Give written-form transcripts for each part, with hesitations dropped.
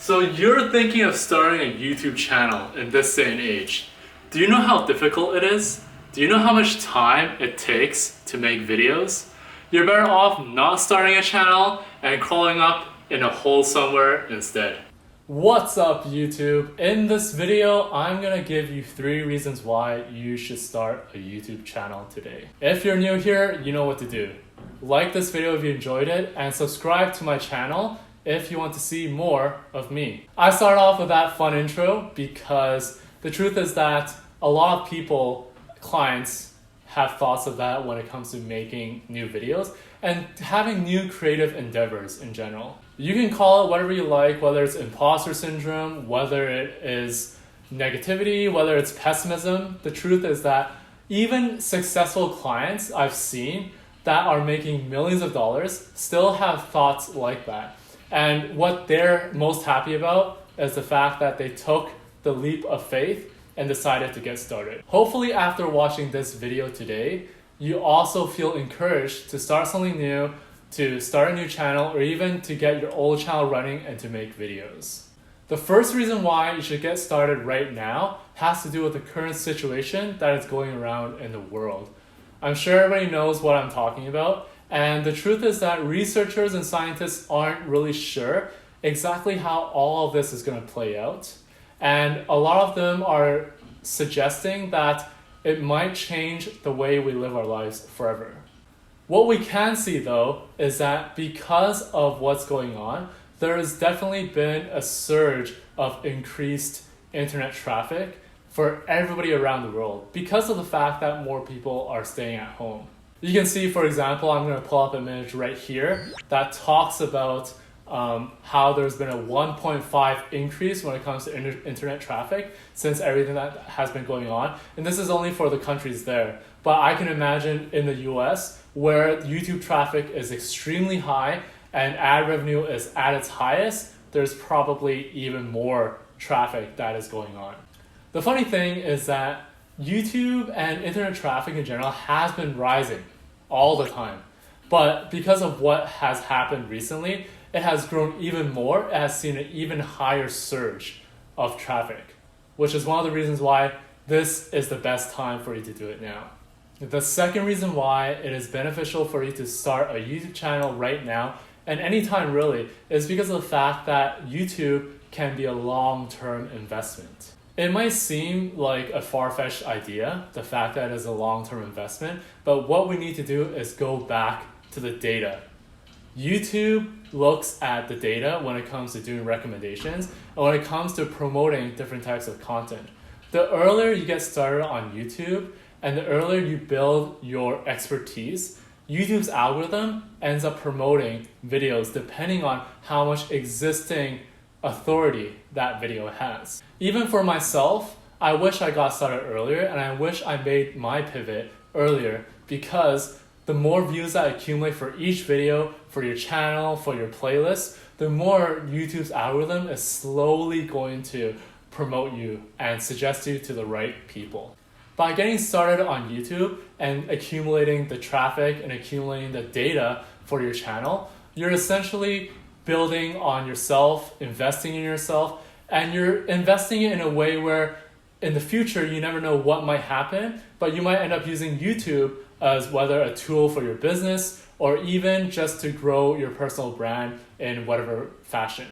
So you're thinking of starting a YouTube channel in this day and age. Do you know how difficult it is? Do you know how much time it takes to make videos? You're better off not starting a channel and crawling up in a hole somewhere instead. What's up YouTube? In this video, I'm gonna give you 3 reasons why you should start a YouTube channel today. If you're new here, you know what to do. Like this video if you enjoyed it and subscribe to my channel if you want to see more of me. I started off with that fun intro because the truth is that a lot of people, clients, have thoughts of that when it comes to making new videos and having new creative endeavors in general. You can call it whatever you like, whether it's imposter syndrome, whether it is negativity, whether it's pessimism. The truth is that even successful clients I've seen that are making millions of dollars still have thoughts like that. And what they're most happy about is the fact that they took the leap of faith and decided to get started. Hopefully after watching this video today, you also feel encouraged to start something new, to start a new channel, or even to get your old channel running and to make videos. The first reason why you should get started right now has to do with the current situation that is going around in the world. I'm sure everybody knows what I'm talking about, and the truth is that researchers and scientists aren't really sure exactly how all of this is going to play out. And a lot of them are suggesting that it might change the way we live our lives forever. What we can see though is that because of what's going on, there has definitely been a surge of increased internet traffic for everybody around the world because of the fact that more people are staying at home. You can see, for example, I'm going to pull up an image right here that talks about how there's been a 1.5 increase when it comes to internet traffic since everything that has been going on. And this is only for the countries there. But I can imagine in the US where YouTube traffic is extremely high and ad revenue is at its highest, there's probably even more traffic that is going on. The funny thing is that YouTube and internet traffic in general has been rising all the time. But because of what has happened recently, it has grown even more. It has seen an even higher surge of traffic, which is one of the reasons why this is the best time for you to do it now. The second reason why it is beneficial for you to start a YouTube channel right now, and anytime really, is because of the fact that YouTube can be a long-term investment. It might seem like a far-fetched idea, the fact that it is a long-term investment, but what we need to do is go back to the data. YouTube looks at the data when it comes to doing recommendations and when it comes to promoting different types of content. The earlier you get started on YouTube and the earlier you build your expertise, YouTube's algorithm ends up promoting videos depending on how much existing authority that video has. Even for myself, I wish I got started earlier and I wish I made my pivot earlier because the more views that accumulate for each video, for your channel, for your playlist, the more YouTube's algorithm is slowly going to promote you and suggest you to the right people. By getting started on YouTube and accumulating the traffic and accumulating the data for your channel, you're essentially building on yourself, investing in yourself, and you're investing it in a way where in the future you never know what might happen, but you might end up using YouTube as whether a tool for your business or even just to grow your personal brand in whatever fashion.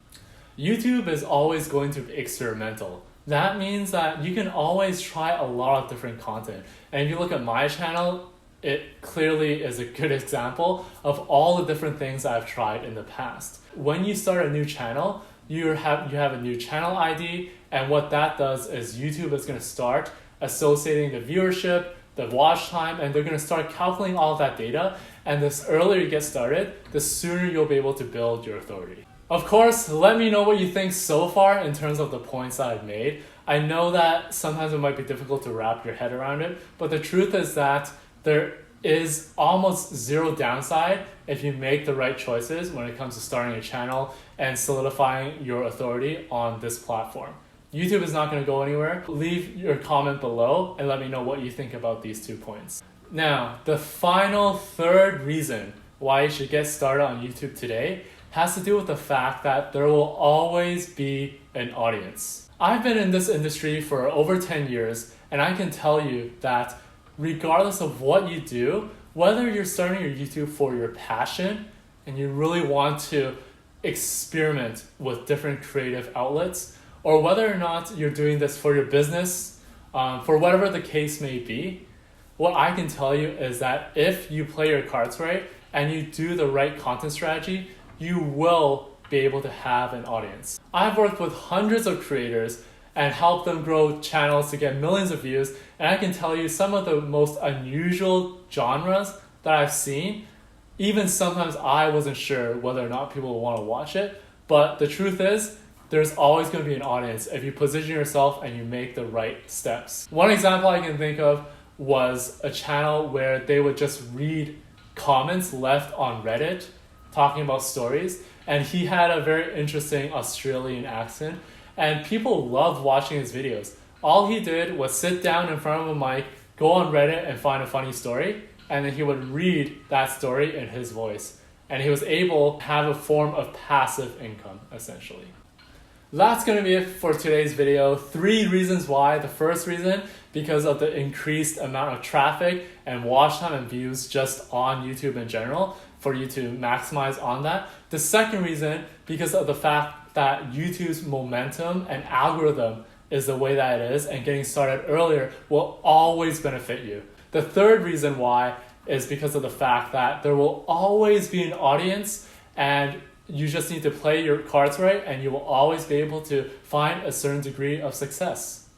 YouTube is always going to be experimental. That means that you can always try a lot of different content. And if you look at my channel, it clearly is a good example of all the different things I've tried in the past. When you start a new channel, you have a new channel ID, and what that does is YouTube is going to start associating the viewership, the watch time, and they're going to start calculating all of that data. And the earlier you get started, the sooner you'll be able to build your authority. Of course, let me know what you think so far in terms of the points that I've made. I know that sometimes it might be difficult to wrap your head around it, but the truth is that there is almost zero downside if you make the right choices when it comes to starting a channel and solidifying your authority on this platform. YouTube is not going to go anywhere. Leave your comment below and let me know what you think about these 2 points. Now, the final third reason why you should get started on YouTube today has to do with the fact that there will always be an audience. I've been in this industry for over 10 years, and I can tell you that regardless of what you do, whether you're starting your YouTube for your passion and you really want to experiment with different creative outlets, or whether or not you're doing this for your business, for whatever the case may be, what I can tell you is that if you play your cards right and you do the right content strategy, you will be able to have an audience. I've worked with hundreds of creators and helped them grow channels to get millions of views, and I can tell you some of the most unusual genres that I've seen. Even sometimes I wasn't sure whether or not people would want to watch it, but the truth is, there's always going to be an audience if you position yourself and you make the right steps. One example I can think of was a channel where they would just read comments left on Reddit talking about stories, and he had a very interesting Australian accent, and people loved watching his videos. All he did was sit down in front of a mic, go on Reddit and find a funny story, and then he would read that story in his voice. And he was able to have a form of passive income, essentially. That's going to be it for today's video. 3 reasons why. The first reason, because of the increased amount of traffic and watch time and views just on YouTube in general, for you to maximize on that. The second reason, because of the fact that YouTube's momentum and algorithm is the way that it is, and getting started earlier will always benefit you. The third reason why is because of the fact that there will always be an audience, and you just need to play your cards right, and you will always be able to find a certain degree of success.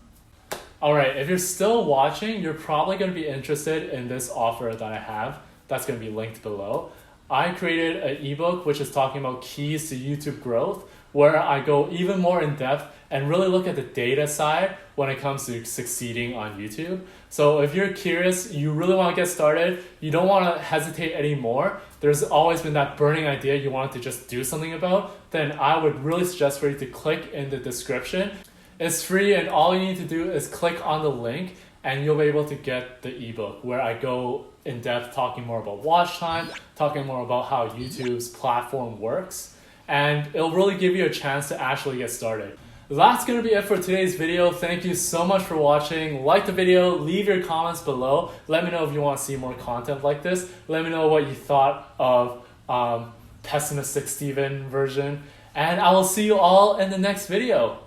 Alright, if you're still watching, you're probably going to be interested in this offer that I have. That's going to be linked below. I created an ebook which is talking about keys to YouTube growth, where I go even more in depth and really look at the data side when it comes to succeeding on YouTube. So if you're curious, you really want to get started, you don't want to hesitate anymore, there's always been that burning idea you want to just do something about, then I would really suggest for you to click in the description. It's free, and all you need to do is click on the link and you'll be able to get the ebook where I go in depth talking more about watch time, talking more about how YouTube's platform works, and it'll really give you a chance to actually get started. That's going to be it for today's video. Thank you so much for watching. Like the video, leave your comments below. Let me know if you want to see more content like this. Let me know what you thought of Pessimistic Steven version, and I will see you all in the next video.